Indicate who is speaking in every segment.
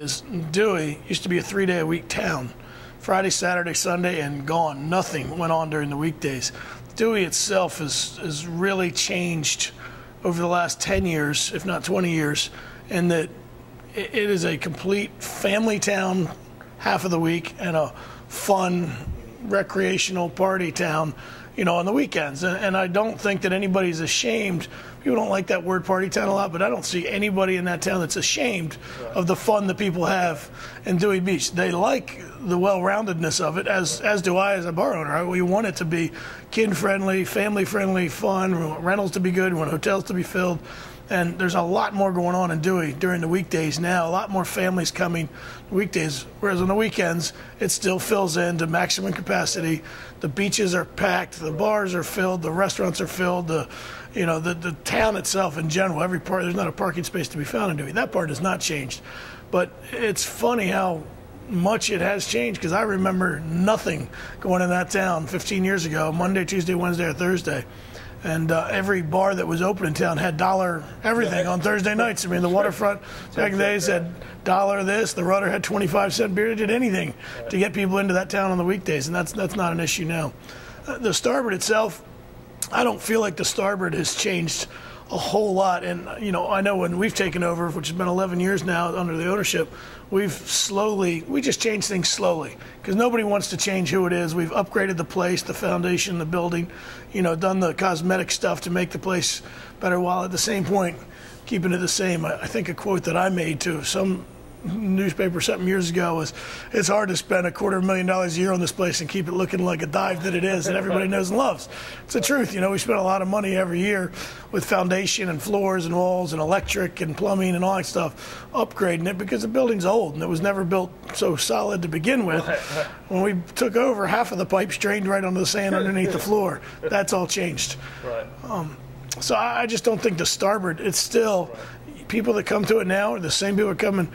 Speaker 1: Is Dewey used to be a 3-day-a-week town. Friday, Saturday, Sunday, and gone. Nothing went on during the weekdays. Dewey itself has really changed over the last 10 years, if not 20 years, in that it is a complete family town half of the week and a fun, recreational party town, on the weekends. And I don't think that anybody's ashamed. People don't like that word party town a lot, but I don't see anybody in that town that's ashamed of the fun that people have in Dewey Beach. They like the well-roundedness of it, as do I as a bar owner. We want it to be kid-friendly, family-friendly, fun, we want rentals to be good, we want hotels to be filled. And there's a lot more going on in Dewey during the weekdays now, a lot more families coming weekdays, whereas on the weekends, it still fills in to maximum capacity. The beaches are packed, the bars are filled, the restaurants are filled, the town itself in general, every part, there's not a parking space to be found in Dewey. That part has not changed. But it's funny how much it has changed, because I remember nothing going in that town 15 years ago, Monday, Tuesday, Wednesday, or Thursday. And every bar that was open in town had dollar everything on Thursday nights. I mean, the Waterfront back in the days had dollar this. The Rudder had 25-cent beer. They did anything to get people into that town on the weekdays, and that's not an issue now. The Starboard itself, I don't feel like the Starboard has changed a whole lot. And, I know when we've taken over, which has been 11 years now under the ownership, we just changed things slowly, because nobody wants to change who it is. We've upgraded the place, the foundation, the building, done the cosmetic stuff to make the place better, while at the same point keeping it the same. I think a quote that I made to some newspaper something years ago was, it's hard to spend $250,000 a year on this place and keep it looking like a dive that it is and everybody knows and loves. It's the truth. We spend a lot of money every year with foundation and floors and walls and electric and plumbing and all that stuff, upgrading it, because the building's old and it was never built so solid to begin with. When we took over, half of the pipes drained right onto the sand underneath the floor. That's all changed. So I just don't think the Starboard, it's still, people that come to it now are the same people that come in,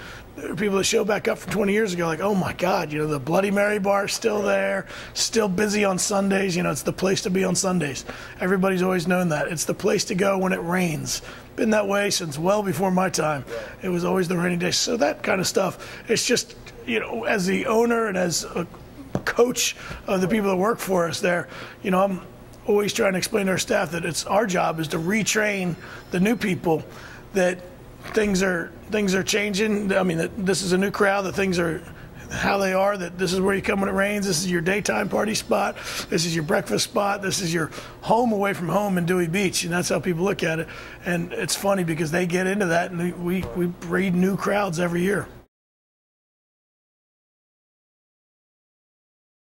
Speaker 1: people that show back up from 20 years ago, like, oh my God, the Bloody Mary bar is still there, still busy on Sundays. It's the place to be on Sundays. Everybody's always known that. It's the place to go when it rains. Been that way since well before my time. It was always the rainy days. So that kind of stuff, it's just, as the owner and as a coach of the people that work for us there, I'm always trying to explain to our staff that it's our job is to retrain the new people that things are changing. I mean, that this is a new crowd, that things are how they are, that this is where you come when it rains, this is your daytime party spot, this is your breakfast spot, this is your home away from home in Dewey Beach, and that's how people look at it. And it's funny because they get into that, and we breed new crowds every year.